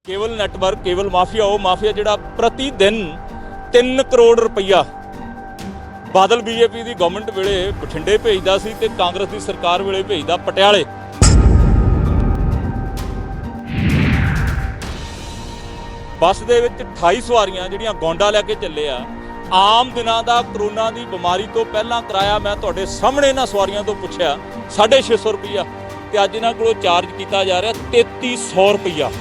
Cable network cable mafia वो mafia जिहड़ा प्रति दिन 3 करोड़ रुपया बादल बीजेपी की गवर्नमेंट वेले बठिंडे भेजदा सी ते कांग्रेस की सरकार वेले भेजदा पटियाले। बस दे विच 28 सवारियां जिहड़ियां गोंडा लैके चले आ। आम दिनां दा करोना की बीमारी तो पहलां कराया मैं तुहाडे सामने इन्हां सवारियां तो पुछया 650 रुपया ते अज इन्हां कोलों चार्ज किया जा रहा 3300 रुपया।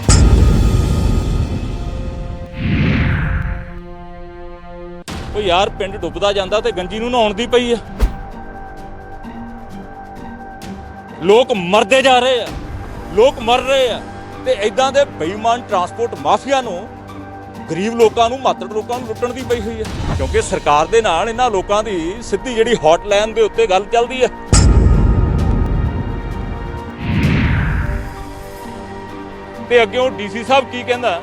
ਉਹ यार पिंड डुबदा जांदा ते गंजी नूं नहाउण दी पई है। लोग मरदे जा रहे हैं, लोग मर रहे हैं ते इदां दे बेईमान ट्रांसपोर्ट माफिया नूं गरीब लोगों नूं मातड़ लोगों नूं लुੱਟਣ दी पई हुई है। क्योंकि सरकार दे नाल इन्हां लोगों दी सिद्धी जिहड़ी हॉटलाइन दे उत्ते गल चलदी है। ते अग्गों डीसी साहब की कहंदा,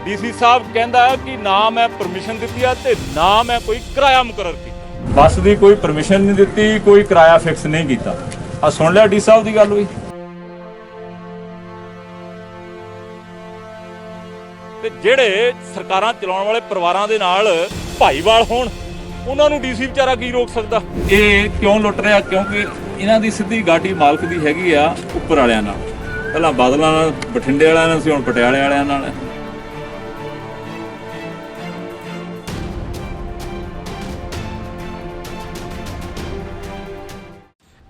डीसी साहब कहता कि ना मैं परमिशन दी है ते ना मैं कोई किराया मुकरर किया। बस की कोई परमिशन नहीं दी, कोई किराया फिक्स नहीं किया। आ सुन लिया डी साहब की गल हुई। ते जेड़े सरकारां चलाउण वाले परिवारां दे नाल भाईवाल होण उन्हां नूं डीसी बेचारा की रोक सकदा। ये क्यों लुੱਟ रहा? क्योंकि इन्हां दी सिद्धी गाड़ी मालक दी हैगी आ उपर वालियां नाल। पहलां बादलां नाल बठिंडे वालियां नाल सी, हुण पटियाले वालियां नाल।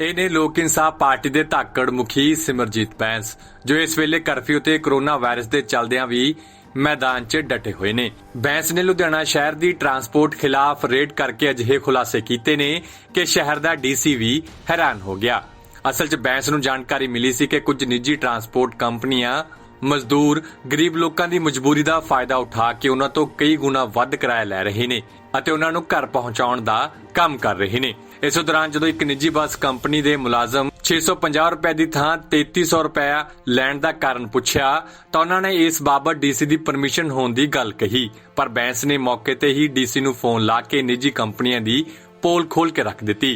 ਇਹ ਨੇ ਲੋਕ ਇਨਸਾਫ ਪਾਰਟੀ ਦੇ ਧਾਕੜ ਮੁਖੀ ਸਿਮਰਜੀਤ ਬੈਂਸ, ਜੋ ਇਸ ਵੇਲੇ ਕਰਫਿਊ ਤੇ ਕਰੋਨਾ ਵਾਇਰਸ ਦੇ ਚੱਲਦਿਆਂ ਵੀ ਮੈਦਾਨ 'ਚ ਡਟੇ ਹੋਏ ਨੇ। ਬੈਂਸ ਨੇ ਲੁਧਿਆਣਾ ਸ਼ਹਿਰ ਦੀ ਟਰਾਂਸਪੋਰਟ ਖਿਲਾਫ ਰੇਡ ਕਰਕੇ ਅਜਿਹੇ ਖੁਲਾਸੇ ਕੀਤੇ ਨੇ ਕਿ ਸ਼ਹਿਰ ਦਾ ਡੀਸੀ ਵੀ ਹੈਰਾਨ ਹੋ ਗਿਆ। ਅਸਲ 'ਚ ਬੈਂਸ ਨੂੰ ਜਾਣਕਾਰੀ ਮਿਲੀ ਸੀ ਕਿ ਕੁਝ ਨਿੱਜੀ ਟਰਾਂਸਪੋਰਟ ਕੰਪਨੀਆਂ ਮਜ਼ਦੂਰ ਗਰੀਬ ਲੋਕਾਂ ਦੀ ਮਜਬੂਰੀ ਦਾ ਫਾਇਦਾ ਉਠਾ ਕੇ ਉਹਨਾਂ ਤੋਂ ਕਈ ਗੁਣਾ ਵੱਧ ਕਿਰਾਇਆ ਲੈ ਰਹੇ ਨੇ ਅਤੇ ਉਹਨਾਂ ਨੂੰ ਘਰ ਪਹੁੰਚਾਉਣ ਦਾ ਕੰਮ ਕਰ ਰਹੇ ਨੇ। ਇਸ ਦੌਰਾਨ ਜਦੋਂ ਇੱਕ ਨਿੱਜੀ ਬੱਸ ਕੰਪਨੀ ਦੇ ਮੁਲਾਜ਼ਮ 650 ਰੁਪਏ ਦੀ ਥਾਂ 3300 ਰੁਪਏ ਲੈਣ ਦਾ ਕਾਰਨ ਪੁੱਛਿਆ ਤਾਂ ਉਹਨਾਂ ਨੇ ਇਸ ਬਾਬਤ ਡੀਸੀ ਦੀ ਪਰਮਿਸ਼ਨ ਹੋਣ ਦੀ ਗੱਲ ਕਹੀ, ਪਰ ਬੈਂਸ ਨੇ ਮੌਕੇ ਤੇ ਹੀ ਡੀਸੀ ਨੂੰ ਫੋਨ ਲਾ ਕੇ ਨਿੱਜੀ ਕੰਪਨੀਆਂ ਦੀ ਪੋਲ ਖੋਲ ਕੇ ਰੱਖ ਦਿੱਤੀ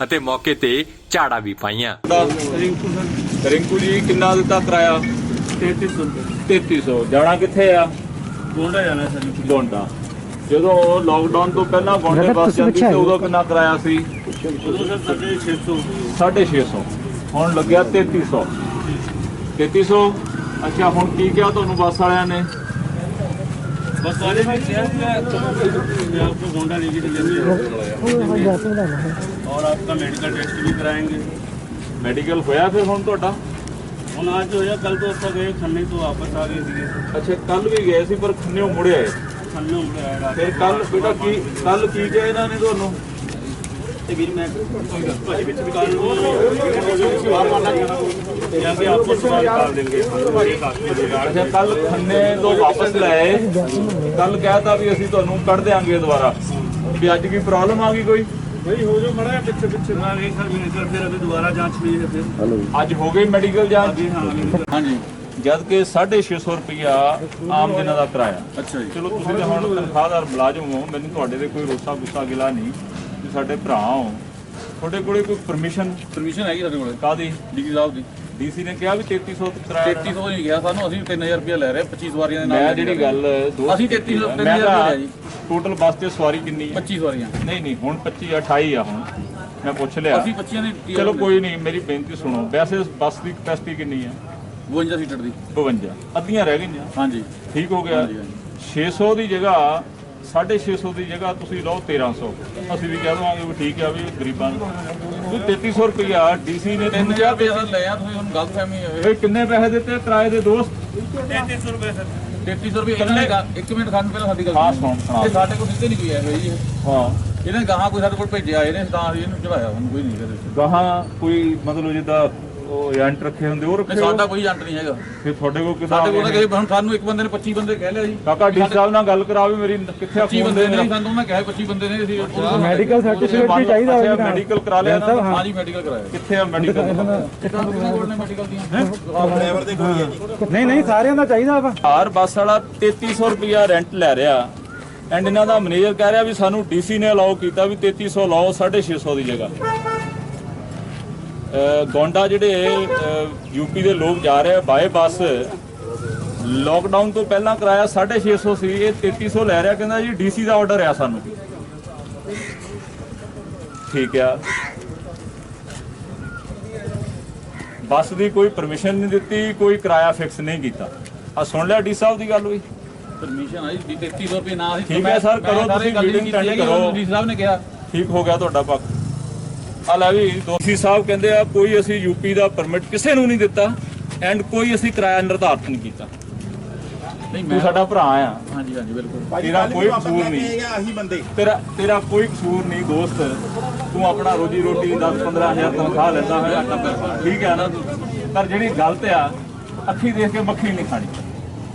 ਅਤੇ ਮੌਕੇ ਤੇ ਝਾੜਾ ਵੀ ਪਾਈਆਂ। ਰਿੰਕੂ ਜੀ ਕਿੰਨਾ ਦਿੱਤਾ ਕਿਰਾਇਆ? 3300। ਜਾਣਾ ਕਿੱਥੇ ਆ? ਗੋਂਡਾ ਜਾਣਾ ਸਰ। ਗੋਂਡਾ। ਜਦੋਂ ਲੌਕਡਾਊਨ ਤੋਂ ਪਹਿਲਾਂ ਗੋਂਡੇ ਬੱਸ ਜਾਂਦੀ ਤੇ ਉਦੋਂ ਕਿੰਨਾ ਕਿਰਾਇਆ ਸੀ? ਉਦੋਂ ਸਰ 650। ਹੁਣ ਲੱਗਿਆ 3300। ਅੱਛਾ, ਹੁਣ ਕੀ ਕਿਹਾ ਤੁਹਾਨੂੰ ਬੱਸ ਵਾਲਿਆਂ ਨੇ? बस वाले में क्या आपको गोंडा लेके चलेंगे और आपका मेडिकल टेस्ट भी कराएंगे। मेडिकल होया फिर हुण तुहाडा? हुण आज होया, कल तो ਆਪਾਂ ਗਏ ਖੰਨੇ ਤੋਂ ਵਾਪਸ ਆ ਗਏ ਸੀਗੇ। ਅੱਛਾ, ਕੱਲ ਵੀ ਗਏ ਸੀ ਪਰ ਖੰਨੇੋਂ ਮੁੜੇ ਆਏ। ਖੰਨੇੋਂ ਮੁੜੇ ਆਏ। ਫਿਰ ਕੱਲ ਬੇਟਾ ਕੱਲ ਕੀ ਕਿਹਾ ਇਹਨਾਂ ਨੇ ਤੁਹਾਨੂੰ? ਤੇ ਵੀਰ ਮੈਂ ਭਾਜੀ ਵਿੱਚ ਵੀ ਕੱਲ ਸਵਾਰ ਮਾਰਨਾ ਜਾਂ ਕਿ ਆਪਕੋ ਸਵਾਰ ਕਰ ਦੇਣਗੇ। ਅੱਛਾ, ਕੱਲ ਖੰਨੇ ਤੋਂ ਵਾਪਸ ਲਾਏ, ਕੱਲ ਕਹਿਤਾ ਵੀ ਅਸੀਂ ਤੁਹਾਨੂੰ ਕੱਢ ਦੇਾਂਗੇ ਦੁਬਾਰਾ। ਵੀ ਅੱਜ ਕੀ ਪ੍ਰੋਬਲਮ ਆ ਗਈ ਕੋਈ? भाई हो जो बड़ा है पीछे पीछे ना एक सर मिनिस्टर फिर अभी दोबारा जांच हुई है। फिर आज हो गई मेडिकल जांच? हाँ जी। जद के 650 रुपया आम दिनों का किराया। अच्छा जी। चलो तुसीं तां हुण तनख्वाहदार मुलाजम हो, मैनूं तुहाडे ते कोई रोसा गुस्सा गिला नहीं, तुसीं साडे भरा हो। तुहाडे कोले कोई परमिशन हैगी साडे कोले? काहदी? डीसी साहब दी। डीसी ने कहा भी 3300 किराया। 3300 नहीं गया सानूं, ਅਸੀਂ 3000 रुपया ਲੈ ਰਹੇ 25 ਸਵਾਰੀਆਂ ਦੇ ਨਾਲ। ਮੈਂ ਜਿਹੜੀ ਗੱਲ ਅਸੀਂ 3300 ਲਿਆ ਜੀ। ਟੋਟਲ ਬੱਸ ਤੇ ਸਵਾਰੀ ਕਿੰਨੀ ਹੈ? 25 ਸਵਾਰੀਆਂ। ਨਹੀਂ ਹੁਣ 25 28 ਆ। ਹੁਣ ਮੈਂ ਪੁੱਛ ਲਿਆ। ਅਸੀਂ 25 ਦੀ। ਚਲੋ ਕੋਈ ਨਹੀਂ, ਮੇਰੀ ਬੇਨਤੀ ਸੁਣੋ। ਵੈਸੇ ਬੱਸ ਦੀ ਕਪੈਸਿਟੀ ਕਿੰਨੀ ਹੈ? 52 ਸੀਟਰ ਦੀ। 52 ਅੱਧੀਆਂ ਰਹਿ ਗਈਆਂ। ਹਾਂਜੀ, ਠੀਕ ਹੋ ਗਿਆ। 600 ਦੀ ਜਗ੍ਹਾ 650 ਦੀ ਜਗ੍ਹਾ ਤੁਸੀਂ ਲਓ 1300। ਅਸੀਂ ਵੀ ਕਹਿ ਦਵਾਂਗੇ ਵੀ ਠੀਕ ਆ, ਵੀ ਗਰੀਬਾਂ ਨੂੰ 3300 ਰੁਪਇਆ ਡੀਸੀ ਨੇ 3000 ਪੈਸਾ ਲਿਆ। ਤੁਸੀਂ ਹੁਣ ਗਲਤ ਫਹਿਮੀ ਹੋਵੇ। ਕਿੰਨੇ ਪੈਸੇ ਦਿੱਤੇ ਕਿਰਾਏ ਦੇ ਦੋਸਤ? 3300 ਰੁਪਏ ਸਰ। 3300 ਰੁਪਏ। ਇਹਨਾਂ ਨੇ ਇੱਕ ਮਿੰਟ ਖਾਣ ਪਹਿਲਾਂ ਸਾਡੀ ਗੱਲ ਸੁਣ। ਇਹ ਸਾਡੇ ਕੋਲ ਸਿੱਧੇ ਨਹੀਂ ਕੋਈ ਆਇਆ ਜੀ। ਹਾਂ, ਇਹਨੇ ਗਾਹਾਂ ਕੋਈ ਸਾਡੇ ਕੋਲ ਭੇਜਿਆ, ਇਹਨੇ ਤਾਂ ਅਸੀਂ ਇਹਨੂੰ ਚੜਾਇਆ। ਹੁਣ ਕੋਈ ਨਹੀਂ ਕਰੇ ਗਾਹਾਂ ਕੋਈ, ਮਤਲਬ ਜਿੱਦਾਂ ਉਹ ਏਜੰਟ ਰੱਖੇ ਹੁੰਦੇ ਉਹ ਰੱਖੇ। ਸਾਡਾ ਕੋਈ ਏਜੰਟ ਨਹੀਂ ਹੈਗਾ। ਫਿਰ ਤੁਹਾਡੇ ਕੋਲ ਕਿਦਾਂ? ਸਾਡੇ ਕੋਲ ਕਿਸੇ ਹੁਣ ਸਾਨੂੰ ਇੱਕ ਬੰਦੇ ਨੇ 25 ਬੰਦੇ ਕਹਿ ਲਿਆ ਜੀ। ਕਾਕਾ ਡੀ ਸਾਹਿਬ ਨਾਲ ਗੱਲ ਕਰਾਓ ਮੇਰੀ। ਕਿੱਥੇ 25 ਬੰਦੇ ਨੇ? ਸਾਨੂੰ ਉਹਨਾਂ ਕਿਹਾ 25 ਬੰਦੇ ਨੇ। ਅਸੀਂ ਮੈਡੀਕਲ ਸਰਟੀਫਿਕੇਟ ਵੀ ਚਾਹੀਦਾ ਹੋਵੇ। ਮੈਡੀਕਲ ਕਰਾ ਲਿਆ ਨਾ? ਹਾਂ ਜੀ, ਮੈਡੀਕਲ ਕਰਾਇਆ। ਕਿੱਥੇ ਆ ਮੈਡੀਕਲ? ਮੈਡੀਕਲ ਦੀਆਂ ਡਰਾਈਵਰ ਦੇ ਕੋਈ ਹੈ? ਨਹੀਂ ਸਾਰਿਆਂ ਦਾ ਚਾਹੀਦਾ ਵਾ। ਹਰ ਬੱਸ ਵਾਲਾ 3300 ਰੁਪਇਆ ਰੈਂਟ ਲੈ ਰਿਹਾ ਐਂਡ ਇਹਨਾਂ ਦਾ ਮੈਨੇਜਰ ਕਹਿ ਰਿਹਾ ਵੀ ਸਾਨੂੰ ਡੀਸੀ ਨੇ ਅਲਾਓ ਕੀਤਾ ਵੀ 3300 ਲਾਓ 650 ਦੀ ਜਗ੍ਹਾ। गोंडा जिहड़े यूपी के लोग जा रहे बाय बस ਲੋਕਡਾਊਨ ਤੋਂ ਪਹਿਲਾਂ ਕਿਰਾਇਆ 650 ਸੀ, ਇਹ 3300 ਲੈ ਰਿਹਾ। ਕਹਿੰਦਾ ਜੀ ਡੀਸੀ ਦਾ ਆਰਡਰ ਆ ਸਾਨੂੰ। ਠੀਕ ਆ, ਬੱਸ ਦੀ ਕੋਈ ਪਰਮਿਸ਼ਨ ਨਹੀਂ ਦਿੱਤੀ, ਕੋਈ ਕਿਰਾਇਆ ਫਿਕਸ ਨਹੀਂ ਕੀਤਾ। ਆ ਸੁਣ ਲਿਆ ਡੀ ਸਾਹਿਬ ਦੀ ਗੱਲ ਹੋਈ। ਪਰਮਿਸ਼ਨ ਆਈ 3300 ਰੁਪਏ ਨਾ ਸੀ। ਠੀਕ ਹੈ ਸਰ, ਕਰੋ ਤੁਸੀਂ ਮੀਟਿੰਗ ਅਟੈਂਡ ਕਰੋ। ਡੀ ਸਾਹਿਬ ਨੇ ਕਿਹਾ ਠੀਕ ਹੋ ਗਿਆ ਤੁਹਾਡਾ ਪੱਖ। ਆ ਲੈ ਵੀ ਦੋਸ਼ੀ ਸਾਹਿਬ ਕਹਿੰਦੇ ਆ ਕੋਈ ਅਸੀਂ ਯੂਪੀ ਦਾ ਪਰਮਿਟ ਕਿਸੇ ਨੂੰ ਨਹੀਂ ਦਿੱਤਾ ਐਂਡ ਕੋਈ ਅਸੀਂ ਕਿਰਾਇਆ ਨਿਰਧਾਰਤ ਨਹੀਂ ਕੀਤਾ। ਨਹੀਂ, ਤੂੰ ਸਾਡਾ ਭਰਾ ਆ, ਹਾਂਜੀ ਹਾਂਜੀ ਬਿਲਕੁਲ। ਤੇਰਾ ਕੋਈ ਕਸੂਰ ਨਹੀਂ, ਆਹੀ ਬੰਦੇ ਤੇਰਾ ਕੋਈ ਕਸੂਰ ਨਹੀਂ ਦੋਸਤ। ਤੂੰ ਆਪਣਾ ਰੋਜੀ ਰੋਟੀ 10-15 ਹਜ਼ਾਰ ਤਨਖਾਹ ਲੈਂਦਾ ਹੈ, ਠੀਕ ਹੈ ਨਾ। ਪਰ ਜਿਹੜੀ ਗਲਤ ਆ, ਅੱਖੀ ਦੇਖ ਕੇ ਮੱਖੀ ਨਹੀਂ ਖਾਣੀ।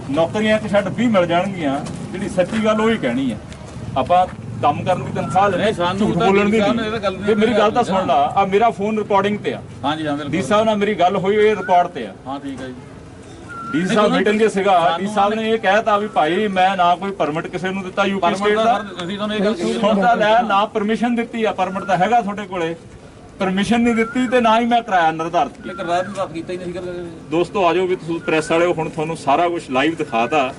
ਨੌਕਰੀਆਂ ਇੱਕ ਛੱਡ 20 ਮਿਲ ਜਾਣਗੀਆਂ, ਜਿਹੜੀ ਸੱਚੀ ਗੱਲ ਉਹੀ ਕਹਿਣੀ ਆ। ਆਪਾਂ ਕੰਮ ਕਰਨ ਦੀ ਤਨਖਾਹ ਲੈਂਦੇ, ਝੂਠ ਬੋਲਣ ਦੀ ਨਹੀਂ। ਤੇ ਮੇਰੀ ਗੱਲ ਤਾਂ ਸੁਣ ਲਾ, ਆ ਮੇਰਾ ਫੋਨ ਰਿਕਾਰਡਿੰਗ ਤੇ ਆ। ਹਾਂਜੀ ਹਾਂ ਬਿਲਕੁਲ। ਡੀ ਸਾਹਿਬ ਨਾਲ ਮੇਰੀ ਗੱਲ ਹੋਈ, ਇਹ ਰਿਕਾਰਡ ਤੇ ਆ। ਹਾਂ ਠੀਕ ਹੈ ਜੀ। ਡੀ ਸਾਹਿਬ ਮੀਟਿੰਗ 'ਚ ਸੀਗਾ, ਡੀ ਸਾਹਿਬ ਨੇ ਇਹ ਕਹਿਤਾ ਵੀ ਭਾਈ ਮੈਂ ਨਾ ਕੋਈ ਪਰਮਿਟ ਕਿਸੇ ਨੂੰ ਦਿੱਤਾ ਯੂਪੀ ਸਟੇਟ ਦਾ। ਅਸੀਂ ਤੁਹਾਨੂੰ ਇਹ ਗੱਲ ਕਹੀ ਸੁਣਦਾ ਲੈ, ਨਾ ਪਰਮਿਸ਼ਨ ਦਿੱਤੀ ਆ। ਪਰਮਿਟ ਤਾਂ ਹੈਗਾ ਤੁਹਾਡੇ ਕੋਲੇ, ਪਰਮਿਸ਼ਨ ਨਹੀਂ ਦਿੱਤੀ ਤੇ ਨਾ ਹੀ ਮੈਂ ਕਿਰਾਇਆ ਨਿਰਧਾਰਤ ਕੀਤਾ। ਲੇਕਿਨ ਰਾਤ ਨੂੰ ਤਾਂ ਕੀਤਾ ਹੀ ਨਹੀਂ ਸੀ। ਦੋਸਤੋ ਆਜੋ ਵੀ ਤੁਸੀਂ ਪ੍ਰੈਸ ਵਾਲਿਓ, ਹੁਣ ਤੁਹਾਨੂੰ ਸਾਰਾ ਕੁਝ ਲਾਈਵ ਦਿਖਾਤਾ।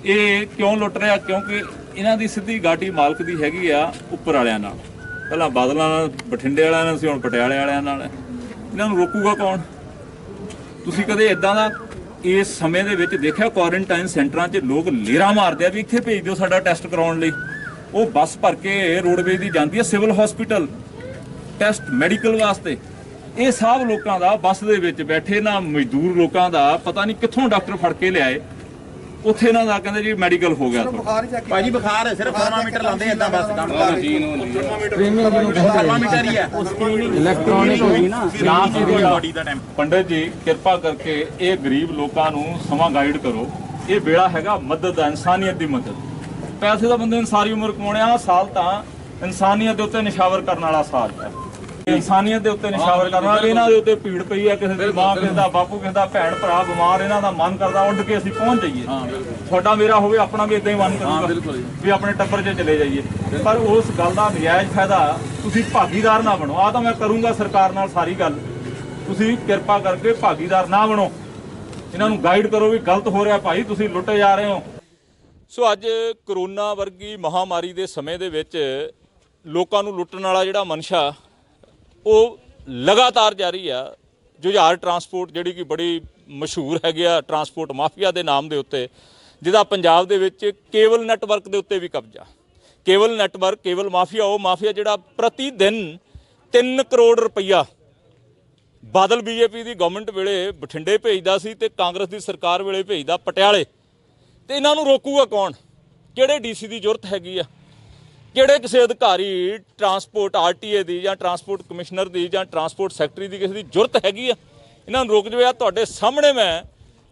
ਇਹ ਕਿਉਂ ਲੁੱਟ ਰਿਹਾ? ਕਿਉਂਕਿ ਇਹਨਾਂ ਦੀ ਸਿੱਧੀ ਗਾਟੀ ਮਾਲਕ ਦੀ ਹੈਗੀ ਆ ਉੱਪਰ ਵਾਲਿਆਂ ਨਾਲ। ਪਹਿਲਾਂ ਬਾਦਲਾਂ ਨਾਲ, ਬਠਿੰਡੇ ਵਾਲਿਆਂ ਨਾਲ ਸੀ, ਹੁਣ ਪਟਿਆਲੇ ਵਾਲਿਆਂ ਨਾਲ। ਇਹਨਾਂ ਨੂੰ ਰੋਕੂਗਾ ਕੌਣ? ਤੁਸੀਂ ਕਦੇ ਇਦਾਂ ਦਾ ਇਸ ਸਮੇਂ ਦੇ ਵਿੱਚ ਦੇਖਿਆ? ਕੁਆਰੰਟਾਈਨ ਸੈਂਟਰਾਂ 'ਚ ਲੋਕ ਲੇਰਾ ਮਾਰਦੇ ਆ ਵੀ ਇੱਥੇ ਭੇਜ ਦਿਓ ਸਾਡਾ ਟੈਸਟ ਕਰਾਉਣ ਲਈ। ਉਹ ਬੱਸ ਭਰ ਕੇ ਰੋਡਵੇਜ਼ ਦੀ ਜਾਂਦੀ ਹੈ ਸਿਵਲ ਹਸਪੀਟਲ ਟੈਸਟ ਮੈਡੀਕਲ ਵਾਸਤੇ। ਇਹ ਸਭ ਲੋਕਾਂ ਦਾ ਬੱਸ ਦੇ ਵਿੱਚ ਬੈਠੇ ਨਾ ਮਜ਼ਦੂਰ ਲੋਕਾਂ ਦਾ ਪਤਾ ਨਹੀਂ ਕਿੱਥੋਂ ਡਾਕਟਰ ਫੜ ਕੇ ਲਿਆਏ। ਉੱਥੇ ਇਹਨਾਂ ਦਾ ਕਹਿੰਦੇ ਜੀ ਮੈਡੀਕਲ ਹੋ ਗਿਆ ਤੁਹਾਡਾ। ਭਾਜੀ ਬੁਖਾਰ ਹੈ, ਸਿਰਫ ਥਰਮਾਮੀਟਰ ਲਾਉਂਦੇ ਏਦਾਂ ਬਸ ਕੰਮ ਥਰਮਾਮੀਟਰ ਹੀ ਹੈ, ਇਲੈਕਟ੍ਰੋਨਿਕ ਹੋਈ ਨਾ। ਬੋਡੀ ਦਾ ਟਾਈਮ। ਪੰਡਤ ਜੀ ਕਿਰਪਾ ਕਰਕੇ ਇਹ ਗਰੀਬ ਲੋਕਾਂ ਨੂੰ ਸਮਾਂ ਗਾਈਡ ਕਰੋ। ਇਹ ਵੇਲਾ ਹੈਗਾ ਮਦਦ ਦਾ, ਇਨਸਾਨੀਅਤ ਦੀ ਮਦਦ। ਪੈਸੇ ਦਾ ਬੰਦੇ ਨੇ ਸਾਰੀ ਉਮਰ ਕਮਾਉਣੇ ਆ, ਸਾਲ ਤਾਂ ਇਨਸਾਨੀਅਤ ਦੇ ਉੱਤੇ ਨਿਸ਼ਾਵਰ ਕਰਨ ਵਾਲਾ ਸਾਲ ਹੈ। ਇਨਸਾਨੀਅਤ ਦੇ ਉੱਤੇ ਨਿਸ਼ਾਵਰ ਕਰਨ ਵਾਲਾ। ਇਹਨਾਂ ਦੇ ਉੱਤੇ ਭੀੜ ਪਈ ਆ, ਕਿਸੇ ਦੀ ਮਾਂ, ਕਿਸੇ ਦਾ ਬਾਪੂ, ਕਿਸੇ ਦਾ ਭੈਣ ਭਰਾ ਬਿਮਾਰ। ਇਹਨਾਂ ਦਾ ਮਨ ਕਰਦਾ ਉੱਡ ਕੇ ਅਸੀਂ ਪਹੁੰਚ ਜਾਈਏ। ਤੁਹਾਡਾ ਮੇਰਾ ਹੋਵੇ, ਆਪਣਾ ਵੀ ਇਦਾਂ ਹੀ ਮਨ ਕਰੂਗਾ ਵੀ ਆਪਣੇ ਟੱਬਰ 'ਚ ਚਲੇ ਜਾਈਏ। ਪਰ ਉਸ ਗੱਲ ਦਾ ਨਜਾਇਜ਼ ਫਾਇਦਾ ਤੁਸੀਂ ਭਾਗੀਦਾਰ ਨਾ ਬਣੋ। ਆ ਤਾਂ ਮੈਂ ਕਰੂੰਗਾ ਸਰਕਾਰ ਨਾਲ ਸਾਰੀ ਗੱਲ, ਤੁਸੀਂ ਕਿਰਪਾ ਕਰਕੇ ਭਾਗੀਦਾਰ ਨਾ ਬਣੋ। ਇਹਨਾਂ ਨੂੰ ਗਾਈਡ ਕਰੋ ਵੀ ਗਲਤ ਹੋ ਰਿਹਾ ਭਾਈ, ਤੁਸੀਂ ਲੁੱਟੇ ਜਾ ਰਹੇ ਹੋ। ਸੋ ਅੱਜ ਕਰੋਨਾ ਵਰਗੀ ਮਹਾਮਾਰੀ ਦੇ ਸਮੇਂ ਦੇ ਵਿੱਚ ਲੋਕਾਂ ਨੂੰ ਲੁੱਟਣ ਵਾਲਾ ਜਿਹੜਾ ਮਨਸ਼ਾ ਉਹ ਲਗਾਤਾਰ ਜਾਰੀ ਆ। ਜੁਝਾਰ ਟਰਾਂਸਪੋਰਟ ਜਿਹੜੀ ਕਿ ਬੜੀ ਮਸ਼ਹੂਰ ਹੈਗੀ ਆ ਟਰਾਂਸਪੋਰਟ ਮਾਫੀਆ ਦੇ ਨਾਮ ਦੇ ਉੱਤੇ, ਜਿਹਦਾ ਪੰਜਾਬ ਦੇ ਵਿੱਚ ਕੇਬਲ ਨੈਟਵਰਕ ਦੇ ਉੱਤੇ ਵੀ ਕਬਜ਼ਾ। ਕੇਬਲ ਨੈਟਵਰਕ, ਕੇਬਲ ਮਾਫੀਆ, ਉਹ ਮਾਫੀਆ ਜਿਹੜਾ ਪ੍ਰਤੀ ਦਿਨ 3 ਕਰੋੜ ਰੁਪਈਆ ਬਾਦਲ ਬੀਜੇਪੀ ਦੀ ਗਵਰਨਮੈਂਟ ਵੇਲੇ ਬਠਿੰਡੇ ਭੇਜਦਾ ਸੀ ਤੇ ਕਾਂਗਰਸ ਦੀ ਸਰਕਾਰ ਵੇਲੇ ਭੇਜਦਾ ਪਟਿਆਲੇ। ਤੇ ਇਹਨਾਂ ਨੂੰ ਰੋਕੂਗਾ ਕੌਣ? ਕਿਹੜੇ ਡੀਸੀ ਦੀ ਜ਼ਰੂਰਤ ਹੈਗੀ ਆ? ਕਿਹੜੇ ਕਿਸੇ ਅਧਿਕਾਰੀ ਟਰਾਂਸਪੋਰਟ ਆਰਟੀਏ ਦੀ ਜਾਂ ਟਰਾਂਸਪੋਰਟ ਕਮਿਸ਼ਨਰ ਦੀ ਜਾਂ ਟਰਾਂਸਪੋਰਟ ਸੈਕਟਰੀ ਦੀ ਕਿਸੇ ਦੀ ਜ਼ਰੂਰਤ ਹੈਗੀ ਆ? ਇਹਨਾਂ ਨੂੰ ਰੋਕ ਜਵੇ। ਤੁਹਾਡੇ ਸਾਹਮਣੇ ਮੈਂ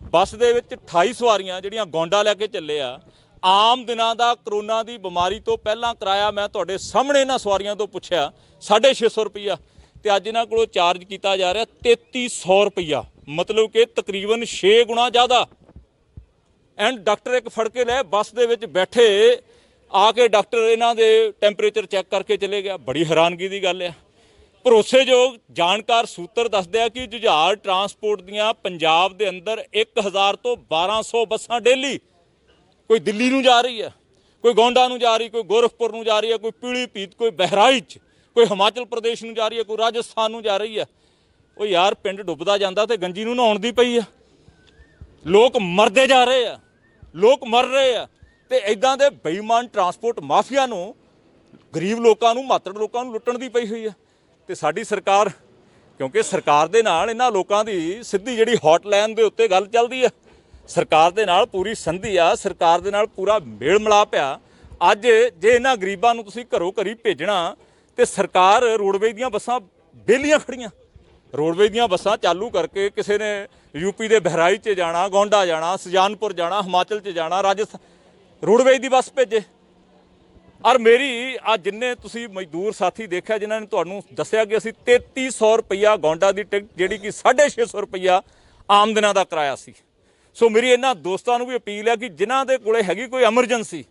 ਬੱਸ ਦੇ ਵਿੱਚ 28 ਸਵਾਰੀਆਂ ਜਿਹੜੀਆਂ ਗੋਂਡਾ ਲੈ ਕੇ ਚੱਲੇ ਆ। ਆਮ ਦਿਨਾਂ ਦਾ ਕਰੋਨਾ ਦੀ ਬਿਮਾਰੀ ਤੋਂ ਪਹਿਲਾਂ ਕਿਰਾਇਆ ਮੈਂ ਤੁਹਾਡੇ ਸਾਹਮਣੇ ਇਹਨਾਂ ਸਵਾਰੀਆਂ ਤੋਂ ਪੁੱਛਿਆ 650 ਰੁਪਈਆ, ਤੇ ਅੱਜ ਇਹਨਾਂ ਕੋਲੋਂ ਚਾਰਜ ਕੀਤਾ ਜਾ ਰਿਹਾ 3300 ਰੁਪਈਆ, ਮਤਲਬ ਕਿ ਤਕਰੀਬਨ 6 ਗੁਣਾ ਜ਼ਿਆਦਾ। ਐਂਡ ਡਾਕਟਰ ਇੱਕ ਫੜ ਕੇ ਲੈ ਬੱਸ ਦੇ ਵਿੱਚ ਬੈਠੇ ਆ ਕੇ ਡਾਕਟਰ ਇਹਨਾਂ ਦੇ ਟੈਂਪਰੇਚਰ ਚੈੱਕ ਕਰਕੇ ਚਲੇ ਗਿਆ। ਬੜੀ ਹੈਰਾਨਗੀ ਦੀ ਗੱਲ ਆ। ਭਰੋਸੇਯੋਗ ਜਾਣਕਾਰ ਸੂਤਰ ਦੱਸਦੇ ਆ ਕਿ ਜੁਝਾਰ ਟਰਾਂਸਪੋਰਟ ਦੀਆਂ ਪੰਜਾਬ ਦੇ ਅੰਦਰ 1000 ਤੋਂ 1200 ਬੱਸਾਂ ਡੇਲੀ ਕੋਈ ਦਿੱਲੀ ਨੂੰ ਜਾ ਰਹੀ ਹੈ, ਕੋਈ ਗੋਂਡਾ ਨੂੰ ਜਾ ਰਹੀ, ਕੋਈ ਗੋਰਖਪੁਰ ਨੂੰ ਜਾ ਰਹੀ ਹੈ, ਕੋਈ ਪੀਲੀਭੀਤ, ਕੋਈ ਬਹਿਰਾਈਚ, ਕੋਈ ਹਿਮਾਚਲ ਪ੍ਰਦੇਸ਼ ਨੂੰ ਜਾ ਰਹੀ ਹੈ, ਕੋਈ ਰਾਜਸਥਾਨ ਨੂੰ ਜਾ ਰਹੀ ਹੈ। ਉਹ ਯਾਰ ਪਿੰਡ ਡੁੱਬਦਾ ਜਾਂਦਾ ਤੇ ਗੰਜੀ ਨੂੰ ਨਹਾਉਣ ਦੀ ਪਈ ਆ। ਲੋਕ ਮਰਦੇ ਜਾ ਰਹੇ ਆ, ਲੋਕ ਮਰ ਰਹੇ ਆ। ਤੇ ਇਦਾਂ ਦੇ ਬੇਈਮਾਨ ਟਰਾਂਸਪੋਰਟ ਮਾਫੀਆ ਨੂੰ, ਗਰੀਬ ਲੋਕਾਂ ਨੂੰ, ਮਾਤੜ ਲੋਕਾਂ ਨੂੰ ਲੁੱਟਣ ਦੀ ਪਈ ਹੋਈ ਆ। ਤੇ ਸਾਡੀ ਸਰਕਾਰ, ਕਿਉਂਕਿ ਸਰਕਾਰ ਦੇ ਨਾਲ ਇਹਨਾਂ ਲੋਕਾਂ ਦੀ ਸਿੱਧੀ ਜਿਹੜੀ ਹੌਟਲਾਈਨ ਦੇ ਉੱਤੇ ਗੱਲ ਚੱਲਦੀ ਆ, ਸਰਕਾਰ ਦੇ ਨਾਲ ਪੂਰੀ ਸੰਧੀ ਆ, ਸਰਕਾਰ ਦੇ ਨਾਲ ਪੂਰਾ ਮੇਲ ਮਿਲਾਪ ਆ। ਅੱਜ ਜੇ ਇਹਨਾਂ ਗਰੀਬਾਂ ਨੂੰ ਤੁਸੀਂ ਘਰੋਂ ਘਰੀ ਭੇਜਣਾ ਤੇ ਸਰਕਾਰ ਰੋਡਵੇਜ਼ ਦੀਆਂ ਬੱਸਾਂ ਵਿਹਲੀਆਂ ਖੜੀਆਂ, ਰੋਡਵੇਜ਼ ਦੀਆਂ ਬੱਸਾਂ ਚਾਲੂ ਕਰਕੇ ਕਿਸੇ ਨੇ ਯੂਪੀ ਦੇ ਬਹਿਰਾਈਚ 'ਚ ਜਾਣਾ, ਗੋਂਡਾ ਜਾਣਾ, ਸੁਜਾਨਪੁਰ ਜਾਣਾ, ਹਿਮਾਚਲ 'ਚ ਜਾਣਾ, ਰਾਜਸਥਾਨ, ਰੋਡਵੇਜ਼ ਦੀ ਬੱਸ ਭੇਜੇ। ਔਰ ਮੇਰੀ ਆ ਜਿੰਨੇ ਤੁਸੀਂ ਮਜ਼ਦੂਰ ਸਾਥੀ ਦੇਖਿਆ ਜਿਨ੍ਹਾਂ ਨੇ ਤੁਹਾਨੂੰ ਦੱਸਿਆ ਕਿ ਅਸੀਂ 3300 ਰੁਪਈਆ ਗੋਂਡਾ ਦੀ ਟਿਕਟ, ਜਿਹੜੀ ਕਿ 650 ਰੁਪਈਆ ਆਮ ਦਿਨਾਂ ਦਾ ਕਿਰਾਇਆ ਸੀ। ਸੋ ਮੇਰੀ ਇਹਨਾਂ ਦੋਸਤਾਂ ਨੂੰ ਵੀ ਅਪੀਲ ਹੈ ਕਿ ਜਿਨ੍ਹਾਂ ਦੇ ਕੋਲੇ ਹੈਗੀ ਕੋਈ ਐਮਰਜੈਂਸੀ,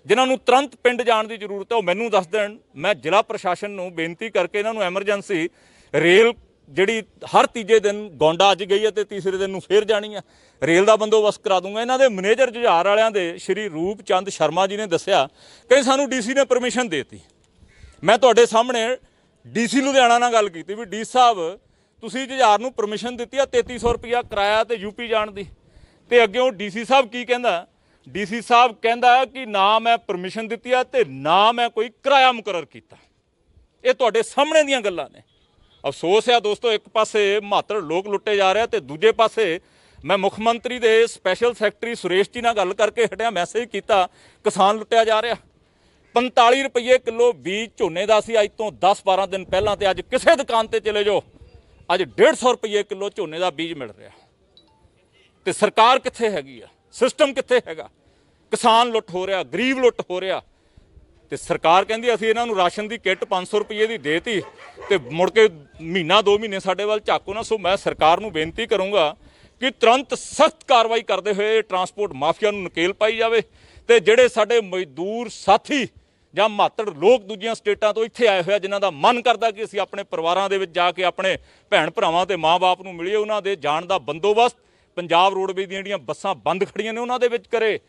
ਜਿਨ੍ਹਾਂ ਨੂੰ ਤੁਰੰਤ ਪਿੰਡ ਜਾਣ ਦੀ ਜ਼ਰੂਰਤ ਹੈ, ਉਹ ਮੈਨੂੰ ਦੱਸ ਦੇਣ। ਮੈਂ ਜ਼ਿਲ੍ਹਾ ਪ੍ਰਸ਼ਾਸਨ ਨੂੰ ਬੇਨਤੀ ਕਰਕੇ ਇਹਨਾਂ ਨੂੰ ਐਮਰਜੈਂਸੀ ਰੇਲ ਜਿਹੜੀ ਹਰ ਤੀਜੇ ਦਿਨ ਗੌਂਡਾ ਅੱਜ ਗਈ ਹੈ ਤੇ ਤੀਸਰੇ ਦਿਨ ਨੂੰ ਫੇਰ ਜਾਣੀ ਆ। ਰੇਲ ਦਾ ਬੰਦੋਬਸਤ ਕਰਾ ਦੂੰਗਾ। ਇਹਨਾਂ ਦੇ ਮੈਨੇਜਰ ਜੁਝਾਰ ਵਾਲਿਆਂ ਦੇ ਸ਼੍ਰੀ ਰੂਪ ਚੰਦ ਸ਼ਰਮਾ ਜੀ ਨੇ ਦੱਸਿਆ ਕਿ ਸਾਨੂੰ ਡੀਸੀ ਨੇ ਪਰਮਿਸ਼ਨ ਦੇਤੀ। ਮੈਂ ਤੁਹਾਡੇ ਸਾਹਮਣੇ ਡੀਸੀ ਲੁਧਿਆਣਾ ਨਾਲ ਗੱਲ ਕੀਤੀ ਵੀ ਡੀ ਸਾਹਿਬ ਤੁਸੀਂ ਜੁਝਾਰ ਨੂੰ ਪਰਮਿਸ਼ਨ ਦਿੱਤੀ ਆ 3300 ਰੁਪਇਆ ਕਿਰਾਇਆ ਤੇ ਯੂਪੀ ਜਾਣ ਦੀ, ਤੇ ਅੱਗੇ ਉਹ ਡੀਸੀ ਸਾਹਿਬ ਕੀ ਕਹਿੰਦਾ, ਡੀਸੀ ਸਾਹਿਬ ਕਹਿੰਦਾ ਕਿ ਨਾ ਮੈਂ ਪਰਮਿਸ਼ਨ ਦਿੱਤੀ ਆ ਤੇ ਨਾ ਮੈਂ ਕੋਈ ਕਿਰਾਇਆ ਮੁਕਰਰ ਕੀਤਾ। ਇਹ ਤੁਹਾਡੇ ਸਾਹਮਣੇ ਦੀਆਂ ਗੱਲਾਂ ਨੇ। ਅਫਸੋਸ ਹੈ ਦੋਸਤੋ, ਇੱਕ ਪਾਸੇ ਮਹੱਤਵ ਲੋਕ ਲੁੱਟੇ ਜਾ ਰਹੇ ਤੇ ਦੂਜੇ ਪਾਸੇ ਮੈਂ ਮੁੱਖ ਮੰਤਰੀ ਦੇ ਸਪੈਸ਼ਲ ਸੈਕਟਰੀ ਸੁਰੇਸ਼ ਜੀ ਨਾਲ ਗੱਲ ਕਰਕੇ ਹਟਿਆ, ਮੈਸੇਜ ਕੀਤਾ ਕਿਸਾਨ ਲੁੱਟਿਆ ਜਾ ਰਿਹਾ। 45 ਰੁਪਏ ਕਿਲੋ ਬੀਜ ਝੋਨੇ ਦਾ ਸੀ ਅੱਜ ਤੋਂ 10-12 ਦਿਨ ਪਹਿਲਾਂ, ਤੇ ਅੱਜ ਕਿਸੇ ਦੁਕਾਨ ਤੇ ਚਲੇ ਜਾਓ ਅੱਜ 150 ਰੁਪਏ ਕਿਲੋ ਝੋਨੇ ਦਾ ਬੀਜ ਮਿਲ ਰਿਹਾ। ਤੇ ਸਰਕਾਰ ਕਿੱਥੇ ਹੈਗੀ ਆ, ਸਿਸਟਮ ਕਿੱਥੇ ਹੈਗਾ? ਕਿਸਾਨ ਲੁੱਟ ਹੋ ਰਿਹਾ, ਗਰੀਬ ਲੁੱਟ ਹੋ ਰਿਹਾ, ਤੇ ਸਰਕਾਰ ਕਹਿੰਦੀ ਅਸੀਂ ਇਹਨਾਂ ਨੂੰ ਰਾਸ਼ਨ ਦੀ ਕਿੱਟ 500 ਰੁਪਏ ਦੀ ਦੇਤੀ ਤੇ ਮੁੜ ਕੇ ਮਹੀਨਾ 2 ਮਹੀਨੇ ਸਾਡੇ ਵੱਲ ਝਾਕੋ ਨਾ। ਸੋ ਮੈਂ ਸਰਕਾਰ ਨੂੰ ਬੇਨਤੀ ਕਰੂੰਗਾ ਕਿ ਤੁਰੰਤ ਸਖਤ ਕਾਰਵਾਈ ਕਰਦੇ ਹੋਏ ਟਰਾਂਸਪੋਰਟ ਮਾਫੀਆ ਨੂੰ ਨਕੇਲ ਪਾਈ ਜਾਵੇ, ਤੇ ਜਿਹੜੇ ਸਾਡੇ ਮਜ਼ਦੂਰ ਸਾਥੀ ਜਾਂ ਮਾਤੜ ਲੋਕ ਦੂਜੀਆਂ ਸਟੇਟਾਂ ਤੋਂ ਇੱਥੇ ਆਏ ਹੋਏ ਆ ਜਿਨ੍ਹਾਂ ਦਾ ਮਨ ਕਰਦਾ ਕਿ ਅਸੀਂ ਆਪਣੇ ਪਰਿਵਾਰਾਂ ਦੇ ਵਿੱਚ ਜਾ ਕੇ ਆਪਣੇ ਭੈਣ ਭਰਾਵਾਂ ਤੇ ਮਾਂ-ਬਾਪ ਨੂੰ ਮਿਲੀਏ, ਉਹਨਾਂ ਦੇ ਜਾਣ ਦਾ ਬੰਦੋਬਸਤ ਪੰਜਾਬ ਰੋਡਵੇਜ਼ ਦੀਆਂ ਜਿਹੜੀਆਂ ਬੱਸਾਂ ਬੰਦ ਖੜੀਆਂ ਨੇ ਉਹਨਾਂ ਦੇ ਵਿੱਚ ਕਰੇ।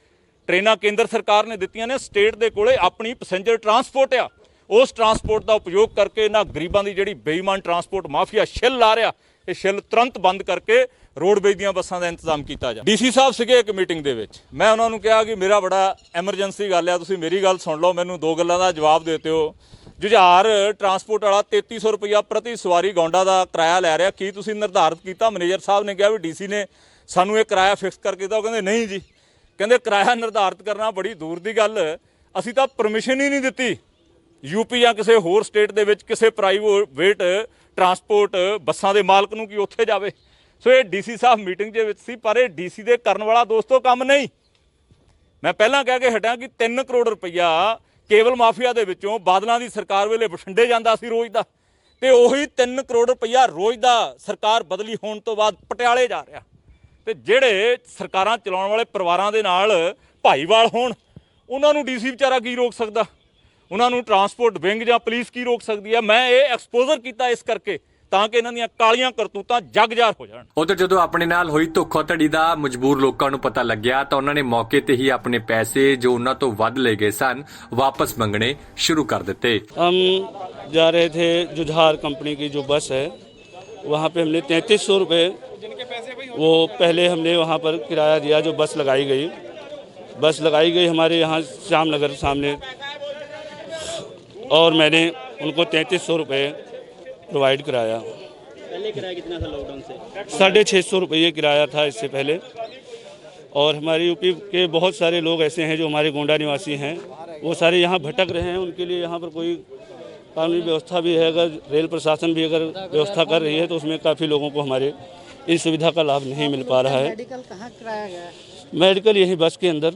ਟ੍ਰੇਨਾਂ ਕੇਂਦਰ ਸਰਕਾਰ ਨੇ ਦਿੱਤੀਆਂ ਨੇ, ਸਟੇਟ ਦੇ ਕੋਲੇ ਆਪਣੀ ਪੈਸੇਂਜਰ ਟਰਾਂਸਪੋਰਟ ਆ, ਉਸ ਟਰਾਂਸਪੋਰਟ ਦਾ ਉਪਯੋਗ ਕਰਕੇ ਇਹਨਾਂ ਗਰੀਬਾਂ ਦੀ ਜਿਹੜੀ ਬੇਈਮਾਨ ਟਰਾਂਸਪੋਰਟ ਮਾਫੀਆ ਛਿੱਲ ਲਾ ਰਿਹਾ, ਇਹ ਛਿੱਲ ਤੁਰੰਤ ਬੰਦ ਕਰਕੇ ਰੋਡਵੇਜ਼ ਦੀਆਂ ਬੱਸਾਂ ਦਾ ਇੰਤਜ਼ਾਮ ਕੀਤਾ ਜਾਵੇ। ਡੀਸੀ ਸਾਹਿਬ ਸੀਗੇ ਇੱਕ ਮੀਟਿੰਗ ਦੇ ਵਿੱਚ, ਮੈਂ ਉਹਨਾਂ ਨੂੰ ਕਿਹਾ ਕਿ ਮੇਰਾ ਬੜਾ ਐਮਰਜੈਂਸੀ ਗੱਲ ਆ, ਤੁਸੀਂ ਮੇਰੀ ਗੱਲ ਸੁਣ ਲਓ, ਮੈਨੂੰ 2 ਗੱਲਾਂ ਦਾ ਜਵਾਬ ਦੇ ਦਿਓ। ਜੁਝਾਰ ਟਰਾਂਸਪੋਰਟ ਵਾਲਾ 3300 ਰੁਪਇਆ ਪ੍ਰਤੀ ਸਵਾਰੀ ਗੌਂਡਾ ਦਾ ਕਿਰਾਇਆ ਲੈ ਰਿਹਾ, ਕੀ ਤੁਸੀਂ ਨਿਰਧਾਰਿਤ ਕੀਤਾ? ਮੈਨੇਜਰ ਸਾਹਿਬ ਨੇ ਕਿਹਾ ਵੀ ਡੀਸੀ ਨੇ ਸਾਨੂੰ ਇਹ ਕਿਰਾਇਆ ਫਿਕਸ ਕਰਕੇ ਦਿੱਤਾ। ਉਹ ਕਹਿੰਦੇ ਨਹੀਂ ਜੀ, ਕਹਿੰਦੇ ਕਿਰਾਇਆ ਨਿਰਧਾਰਿਤ ਕਰਨਾ ਬੜੀ ਦੂਰ ਦੀ ਗੱਲ, ਅਸੀਂ ਤਾਂ ਪਰਮਿਸ਼ਨ ਹੀ ਨਹੀਂ ਦਿੱਤੀ ਯੂਪੀ ਜਾਂ ਕਿਸੇ ਹੋਰ ਸਟੇਟ ਦੇ ਵਿੱਚ ਕਿਸੇ ਪ੍ਰਾਈਵੇਟ ਟਰਾਂਸਪੋਰਟ ਬੱਸਾਂ ਦੇ ਮਾਲਕ ਨੂੰ ਕਿ ਉੱਥੇ ਜਾਵੇ। ਸੋ ਇਹ ਡੀਸੀ ਸਾਹਿਬ ਮੀਟਿੰਗ ਦੇ ਵਿੱਚ ਸੀ, ਪਰ ਇਹ ਡੀਸੀ ਦੇ ਕਰਨ ਵਾਲਾ ਦੋਸਤੋ ਕੰਮ ਨਹੀਂ। ਮੈਂ ਪਹਿਲਾਂ ਕਹਿ ਕੇ ਹਟਾਂ ਕਿ 3 ਕਰੋੜ ਰੁਪਈਆ ਕੇਬਲ ਮਾਫੀਆ ਦੇ ਵਿੱਚੋਂ ਬਾਦਲਾਂ ਦੀ ਸਰਕਾਰ ਵੇਲੇ ਬਠਿੰਡੇ ਜਾਂਦਾ ਸੀ ਰੋਜ਼ ਦਾ, ਤੇ ਉਹੀ 3 ਕਰੋੜ ਰੁਪਈਆ ਰੋਜ਼ ਦਾ ਸਰਕਾਰ ਬਦਲੀ ਹੋਣ ਤੋਂ ਬਾਅਦ ਪਟਿਆਲੇ ਜਾ ਰਿਹਾ। ਤੇ ਜਿਹੜੇ ਸਰਕਾਰਾਂ ਚਲਾਉਣ ਵਾਲੇ ਪਰਿਵਾਰਾਂ ਦੇ ਨਾਲ ਭਾਈਵਾਲ ਹੋਣ, ਉਹਨਾਂ ਨੂੰ ਡੀਸੀ ਵਿਚਾਰਾ ਕੀ ਰੋਕ ਸਕਦਾ? ਉਹਨਾਂ ਨੂੰ ਟਰਾਂਸਪੋਰਟ ਵਿੰਗ ਜਾਂ ਪੁਲਿਸ ਕੀ ਰੋਕ ਸਕਦੀ ਹੈ? ਮੈਂ ਇਹ ਐਕਸਪੋਜ਼ਰ ਕੀਤਾ ਇਸ ਕਰਕੇ ਤਾਂ ਕਿ ਇਹਨਾਂ ਦੀਆਂ ਕਾਲੀਆਂ ਕਰਤੂਤਾਂ ਜਗਜ਼ਾਰ ਹੋ ਜਾਣ। ਉਧਰ ਜਦੋਂ ਆਪਣੇ ਨਾਲ ਹੋਈ ਧੋਖਾਧੜੀ ਦਾ ਮਜਬੂਰ ਲੋਕਾਂ ਨੂੰ ਪਤਾ ਲੱਗਿਆ ਤਾਂ ਉਹਨਾਂ ਨੇ ਮੌਕੇ ਤੇ ਹੀ ਆਪਣੇ ਪੈਸੇ ਜੋ ਉਹਨਾਂ ਤੋਂ ਵੱਧ ਲਏ ਗਏ ਸਨ ਵਾਪਸ ਮੰਗਣੇ ਸ਼ੁਰੂ ਕਰ ਦਿੱਤੇ। हम जा रहे थे जुझार कंपनी की जो बस है, वहाँ पे हमने 3300 रुपये वो पहले हमने वहाँ पर किराया दिया। जो बस लगाई गई हमारे यहाँ श्यामनगर सामने, और मैंने उनको 3300 रुपये प्रोवाइड कराया। पहले किराया कितना था लॉकडाउन से? 650 रुपये किराया था इससे पहले। और हमारे यूपी के बहुत सारे लोग ऐसे हैं जो हमारे गोंडा निवासी हैं, वो सारे यहाँ भटक रहे हैं। उनके लिए यहाँ पर कोई कानूनी व्यवस्था भी है, अगर रेल प्रशासन भी अगर व्यवस्था कर रही है तो उसमें काफ़ी लोगों को हमारे इस सुविधा का लाभ नहीं मिल पा रहा है। मेडिकल कहाँ कराया गया? मेडिकल यही बस के अंदर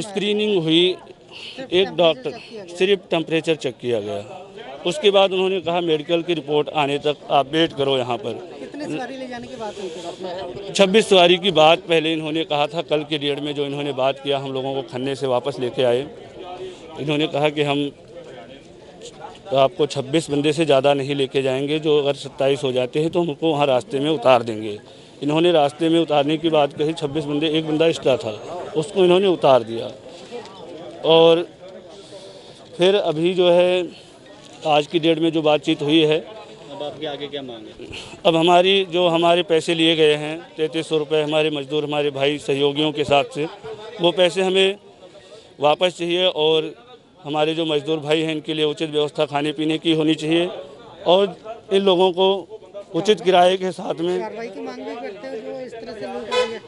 स्क्रीनिंग हुई, एक डॉक्टर सिर्फ टेम्परेचर चेक किया गया। उसके बाद उन्होंने कहा मेडिकल की रिपोर्ट आने तक आप वेट करो यहाँ पर। कितने सवारी ले जाने की बात हुई थी? 26 सवारी की बात पहले इन्होंने कहा था। कल के डेट में जो इन्होंने बात किया, हम लोगों को खन्ने से वापस लेके आए। इन्होंने कहा कि हम आपको 26 बंदे से ज़्यादा नहीं लेके जाएंगे, जो अगर 27 हो जाते हैं तो हमको वहाँ रास्ते में उतार देंगे। इन्होंने रास्ते में उतारने की बात कही। 26 बंदे, एक बंदा एक्स्ट्रा था, उसको इन्होंने उतार दिया। और फिर अभी जो है आज की डेट में जो बातचीत हुई है, अब आपके आगे क्या मांग है? अब हमारे पैसे लिए गए हैं 3300 रुपये, हमारे मजदूर, हमारे भाई सहयोगियों के साथ से, वो पैसे हमें वापस चाहिए। और हमारे जो मजदूर भाई हैं इनके लिए उचित व्यवस्था खाने पीने की होनी चाहिए, और इन लोगों को उचित किराए के साथ में कार्रवाई की मांग भी करते हो जो इस तरह से लूट रही है?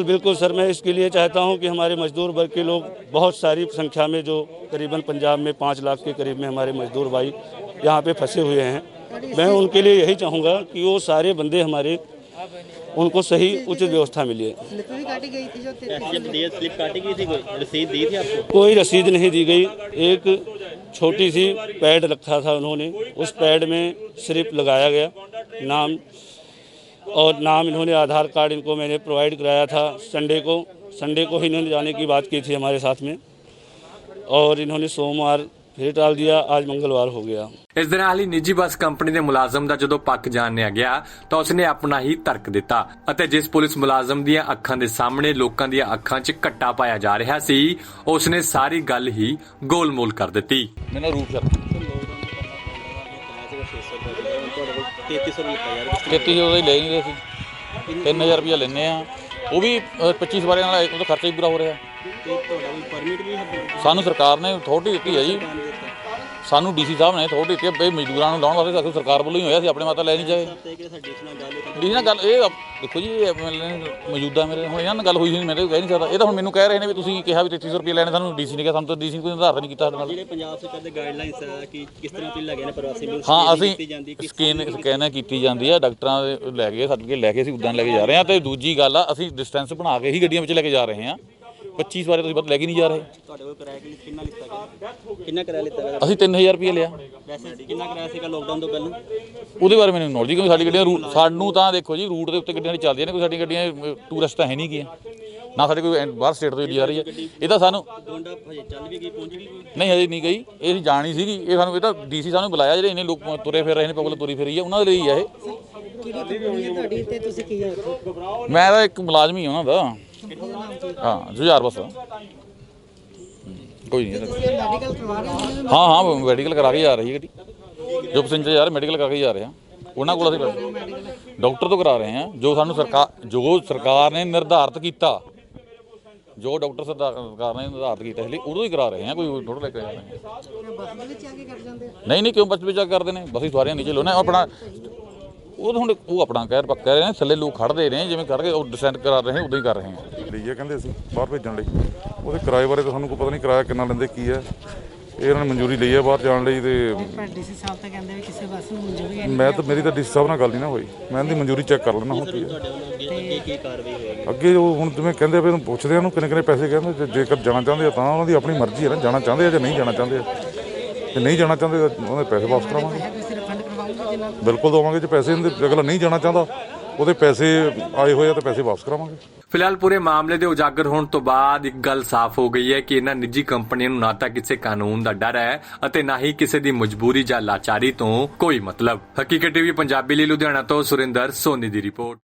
बिल्कुल सर, मैं इसके लिए चाहता हूं कि हमारे मजदूर वर्ग के लोग बहुत सारी संख्या में, जो करीबन पंजाब में 5 लाख के करीब में हमारे मजदूर भाई यहाँ पे फंसे हुए हैं, मैं उनके लिए यही चाहूँगा कि वो सारे बंदे हमारे, उनको सही उचित व्यवस्था मिले। स्लिप भी काटी गई थी जो जब स्लिप काटी गई थी, कोई रसीद दी थी आपको? कोई रसीद नहीं दी गई। एक छोटी सी पैड रखा था उन्होंने, उस पैड में सिर्फ लगाया गया नाम, और नाम इन्होंने आधार कार्ड इनको मैंने प्रोवाइड कराया था। संडे को ही इन्होंने जाने की बात की थी हमारे साथ में, और इन्होंने सोमवार फिर टाल दिया, आज मंगलवार हो गया। ਇਸ ਦੇ ਨਾਲ ਹੀ ਨਿੱਜੀ ਬੱਸ ਕੰਪਨੀ ਦੇ ਮੁਲਾਜ਼ਮ ਦਾ ਜਦੋਂ ਪੱਖ ਜਾਣਿਆ ਗਿਆ ਤਾਂ ਉਸਨੇ ਆਪਣਾ ਹੀ ਤਰਕ ਦਿੱਤਾ ਅਤੇ ਜਿਸ ਪੁਲਿਸ ਮੁਲਾਜ਼ਮ ਦੀਆਂ ਅੱਖਾਂ ਦੇ ਸਾਹਮਣੇ ਲੋਕਾਂ ਦੀਆਂ ਅੱਖਾਂ 'ਚ ਘੱਟਾ ਪਾਇਆ ਜਾ ਰਿਹਾ ਸੀ ਉਸਨੇ ਸਾਰੀ ਗੱਲ ਹੀ ਗੋਲਮੋਲ ਕਰ ਦਿੱਤੀ। मैंने रूप कर 3300 लिखा यार 3300 ਹੀ ਲੈ ਨਹੀਂ ਰਹੇ ਸੀ, 3000 ਰੁਪਇਆ ਲੈਂਦੇ ਆ, ਉਹ ਵੀ 25 ਸਵਾਰੀਆਂ ਨਾਲ ਉਹਦਾ ਖਰਚਾ ਹੀ ਪੂਰਾ ਹੋ ਰਿਹਾ। ਤੇ ਤੁਹਾਡਾ ਵੀ ਪਰਮਿਟ ਵੀ ਹੈ ਸਾਨੂੰ ਸਰਕਾਰ ਨੇ ਅਥਾਰਟੀ ਦਿੱਤੀ ਹੈ ਜੀ, ਸਾਨੂੰ ਡੀਸੀ ਸਾਹਿਬ ਨੇ ਅਥਾਰਟੀ ਦਿੱਤੀ ਹੈ ਬਈ ਮਜ਼ਦੂਰਾਂ ਨੂੰ ਲਾਉਣ ਵਾਸਤੇ ਸਾਨੂੰ ਸਰਕਾਰ ਵੱਲੋਂ ਹੀ ਹੋਇਆ ਸੀ, ਆਪਣੇ ਮਾਤਾ ਲੈ ਨਹੀਂ ਜਾਏ। ਤੇ ਕਿ ਸਾਡੀ ਇਸ ਨਾਲ ਗੱਲ ਡੀਸੀ ਨਾਲ ਗੱਲ ਇਹ ਦੇਖੋ ਜੀ, ਇਹ ਮੌਜੂਦਾ ਮੇਰੇ ਹੁਣ ਇਹਨਾਂ ਨਾਲ ਗੱਲ ਹੋਈ ਸੀ, ਮੈਂ ਤਾਂ ਕਹਿ ਨਹੀਂ ਸਕਦਾ। ਇਹ ਤਾਂ ਹੁਣ ਮੈਨੂੰ ਕਹਿ ਰਹੇ ਨੇ ਵੀ ਤੁਸੀਂ ਕਿਹਾ ਵੀ 3300 ਰੁਪਏ ਲੈਣੇ, ਸਾਨੂੰ ਡੀਸੀ ਨੇ ਕਿਹਾ, ਸਾਨੂੰ ਤਾਂ ਡੀਸੀ ਨੇ ਕੋਈ ਨਿਰਧਾਰਤ ਨਹੀਂ ਕੀਤਾ ਸਾਡੇ ਨਾਲ। ਜਿਹੜੇ ਪੰਜਾਬ ਸਰਕਾਰ ਦੇ ਗਾਈਡਲਾਈਨਸ ਹੈ ਕਿ ਕਿਸ ਤਰ੍ਹਾਂ ਤੁਸੀਂ ਲੱਗੇ ਨੇ ਪ੍ਰਵਾਸੀ ਨੂੰ ਹਾਂ ਅਸੀਂ ਸਕੈਨ ਕੀਤੀ ਜਾਂਦੀ ਆ, ਡਾਕਟਰਾਂ ਦੇ ਲੈ ਕੇ ਸਰਟੀਫਿਕੇਟ ਲੈ ਕੇ ਅਸੀਂ ਉੱਦਾਂ ਲੈ ਕੇ ਜਾ ਰਹੇ ਹਾਂ। ਤੇ ਦੂਜੀ ਗੱਲ ਆ, ਅਸੀਂ ਡਿਸਟੈਂਸ ਬਣਾ ਕੇ ਹੀ ਗੱਡੀਆਂ ਵਿੱਚ ਲੈ ਕੇ ਜਾ ਰਹੇ ਹਾਂ। 25 ਸਵਾਰੀ ਤੁਸੀਂ ਲੈ ਕੇ ਨਹੀਂ ਜਾ ਰਹੇ। ਤੁਹਾਡੇ ਕੋਲ ਕਿਰਾਇਆ ਕਿੰਨਾ ਲਿੱਤਾ ਗਿਆ, ਕਿੰਨਾ ਕਿਰਾਇਆ ਲਿੱਤਾ ਗਿਆ? ਅਸੀਂ 3000 ਰੁਪਏ ਲਿਆ। ਵੈਸੇ ਕਿੰਨਾ ਕਿਰਾਇਆ ਸੀਗਾ ਲੋਕਡਾਊਨ ਤੋਂ ਪਹਿਲਾਂ? ਉਹਦੇ ਬਾਰੇ ਮੈਨੂੰ ਨੌਲੇਜ, ਕਿਉਂਕਿ ਸਾਡੀ ਗੱਡੀਆਂ ਸਾਨੂੰ ਤਾਂ ਦੇਖੋ ਜੀ ਰੂਟ ਦੇ ਉੱਤੇ ਗੱਡੀਆਂ ਚੱਲਦੀਆਂ ਨੇ, ਕੋਈ ਸਾਡੀਆਂ ਗੱਡੀਆਂ ਟੂਰਿਸਟ ਤਾਂ ਹੈ ਨਹੀਂ ਗੀਆਂ ਨਾ, ਸਾਡੇ ਕੋਈ ਬਾਹਰ ਸਟੇਟ ਤੋਂ ਜਾ ਰਹੀ ਹੈ। ਇਹ ਤਾਂ ਸਾਨੂੰ ਗੋਂਡਾ ਹਜੇ ਚੱਲ ਵੀ ਗਈ, ਪਹੁੰਚ ਗਈ ਕੋਈ? ਨਹੀਂ ਹਜੇ ਨਹੀਂ ਗਈ, ਇਹ ਅਸੀਂ ਜਾਣੀ ਸੀਗੀ। ਇਹ ਸਾਨੂੰ ਇਹ ਤਾਂ ਡੀਸੀ ਸਾਨੂੰ ਬੁਲਾਇਆ, ਜਿਹੜੇ ਇੰਨੇ ਲੋਕ ਤੁਰੇ ਫਿਰ ਰਹੇ ਨੇ, ਪਬਲਿਕ ਤੁਰੀ ਫਿਰੀ ਆ, ਉਹਨਾਂ ਦੇ ਲਈ ਆ ਇਹ। ਕਿਹੜੀ ਕੰਪਨੀ ਹੈ ਤੁਹਾਡੀ ਤੇ ਤੁਸੀਂ ਕੀ ਹੈ ਉੱਥੇ? ਮੈਂ ਤਾਂ ਇੱਕ ਮੁਲਾਜ਼ਮ ਹੀ ਹਾਂ ਉਹਨਾਂ ਦਾ। ਹਾਂ ਜੁਝਾਰ ਬਸ ਕੋਈ ਨਹੀਂ। ਤੁਸੀਂ ਮੈਡੀਕਲ ਕਰਵਾ ਰਹੇ ਹੋ? ਹਾਂ ਹਾਂ ਮੈਡੀਕਲ ਕਰਾ ਕੇ ਜਾ ਰਹੀ ਹੈ ਗੱਡੀ, ਜੋ ਪੈਸੇਂਜਰ ਯਾਰ ਮੈਡੀਕਲ ਕਰਾ ਕੇ ਜਾ ਰਹੇ ਹਾਂ, ਉਹਨਾਂ ਕੋਲ ਅਸੀਂ ਡਾਕਟਰ ਤੋਂ ਕਰਾ ਰਹੇ ਹਾਂ। ਜੋ ਸਾਨੂੰ ਸਰਕਾਰ ਨੇ ਨਿਰਧਾਰਿਤ ਕੀਤਾ, ਜੋ ਡਾਕਟਰ ਸਰਕਾਰ ਨੇ ਨਿਰਧਾਰਿਤ ਕੀਤਾ ਇਸ ਲਈ ਉਦੋਂ ਹੀ ਕਰਾ ਰਹੇ ਹਾਂ, ਕੋਈ ਥੋੜਾ ਲੈ ਕੇ ਜਾ ਰਹੇ ਹਾਂ। ਬੱਸ ਦੇ ਵਿੱਚ ਆ ਕੇ ਕਰ ਜਾਂਦੇ ਆ? ਨਹੀਂ ਕਿਉਂ ਬੱਸ ਵਿੱਚ ਆ ਕਰਦੇ ਨੇ, ਬਸ ਹੀ ਸਵਾਰੀਆਂ ਨੀਚੇ ਲਾਉਣੇ ਆਪਣਾ, ਉਹ ਹੁਣ ਉਹ ਆਪਣਾ ਕਹਿ ਰਹੇ ਨੇ, ਥੱਲੇ ਲੋਕ ਖੜਦੇ ਨੇ ਜਿਵੇਂ ਕਰਕੇ ਉਹ ਡਿਸੈਂਡ ਕਰਾ ਰਹੇ ਨੇ, ਉਦੋਂ ਹੀ ਕਰ ਰਹੇ ਹਾਂ। ਲਈਏ ਕਹਿੰਦੇ ਅਸੀਂ ਬਾਹਰ ਭੇਜਣ ਲਈ, ਉਹਦੇ ਕਿਰਾਏ ਬਾਰੇ ਤਾਂ ਸਾਨੂੰ ਕੋਈ ਪਤਾ ਨਹੀਂ, ਕਿਰਾਇਆ ਕਿੰਨਾ ਲੈਂਦੇ ਕੀ ਹੈ। ਇਹ ਇਹਨਾਂ ਨੇ ਮਨਜ਼ੂਰੀ ਲਈ ਹੈ ਬਾਹਰ ਜਾਣ ਲਈ। ਤੇ ਪਰ ਡੀਸੀ ਸਾਹਿਬ ਤਾਂ ਕਹਿੰਦੇ ਵੀ ਕਿਸੇ ਬੱਸ ਨੂੰ ਮਨਜ਼ੂਰੀ ਹੈ ਨਹੀਂ। ਮੈਂ ਤਾਂ ਮੇਰੀ ਤਾਂ ਡੀਸੀ ਸਾਹਿਬ ਨਾਲ ਗੱਲ ਨਹੀਂ ਨਾ ਹੋਈ, ਮੈਂ ਇਹਦੀ ਮਨਜ਼ੂਰੀ ਚੈੱਕ ਕਰ ਲੈਣਾ ਹੁਣ ਕੀ ਹੈ ਤੁਹਾਡੇ ਵੱਲੋਂ ਅੱਗੇ ਕੀ ਕਾਰਵਾਈ ਹੋਏਗੀ? ਅੱਗੇ। ਉਹ ਹੁਣ ਜਿਵੇਂ ਕਹਿੰਦੇ ਆ ਵੀ ਇਹਨੂੰ ਪੁੱਛਦੇ ਆ ਉਹਨੂੰ ਕਿੰਨੇ ਕਿੰਨੇ ਪੈਸੇ ਕਹਿੰਦੇ, ਜੇਕਰ ਜਾਣਾ ਚਾਹੁੰਦੇ ਆ ਤਾਂ ਉਹਨਾਂ ਦੀ ਆਪਣੀ ਮਰਜ਼ੀ ਹੈ ਨਾ, ਜਾਣਾ ਚਾਹੁੰਦੇ ਆ ਜਾਂ ਨਹੀਂ ਜਾਣਾ ਚਾਹੁੰਦੇ ਆ। ਜੇ ਨਹੀਂ ਜਾਣਾ ਚਾਹੁੰਦੇ ਤਾਂ ਉਹਨਾਂ ਦੇ ਪੈਸੇ ਵਾਪਸ ਕਰਾਵਾਂਗੇ। ਤੁਸੀਂ ਰਿਫੰਡ ਕਰਵਾਓਗੇ ਜਿੰਨਾ? ਬਿਲਕੁਲ ਦੇਵਾਂਗੇ। ਜੇ ਪੈਸੇ ਅਗਲਾ ਨਹੀਂ ਜਾਣਾ ਚਾਹੁੰਦਾ, ਉਹਦੇ ਪੈਸੇ ਆਏ ਹੋਏ ਆ ਤਾਂ ਪੈਸੇ ਵਾਪਸ ਕਰਾਵਾਂਗੇ। ਫਿਲਹਾਲ ਪੂਰੇ ਮਾਮਲੇ ਦੇ ਉਜਾਗਰ ਹੋਣ ਤੋਂ ਬਾਅਦ ਇੱਕ ਗੱਲ ਸਾਫ਼ ਹੋ ਗਈ ਹੈ ਕਿ ਇਹਨਾਂ ਨਿੱਜੀ ਕੰਪਨੀਆਂ ਨੂੰ ਨਾ ਤਾਂ ਕਿਸੇ ਕਾਨੂੰਨ ਦਾ ਡਰ ਹੈ ਅਤੇ ਨਾ ਹੀ ਕਿਸੇ ਦੀ ਮਜਬੂਰੀ ਜਾਂ ਲਾਚਾਰੀ ਤੋਂ ਕੋਈ ਮਤਲਬ। ਹਕੀਕਤ ਟੀਵੀ ਪੰਜਾਬੀ ਲਈ ਲੁਧਿਆਣਾ ਤੋਂ ਸੁਰਿੰਦਰ ਸੋਨੀ ਦੀ ਰਿਪੋਰਟ।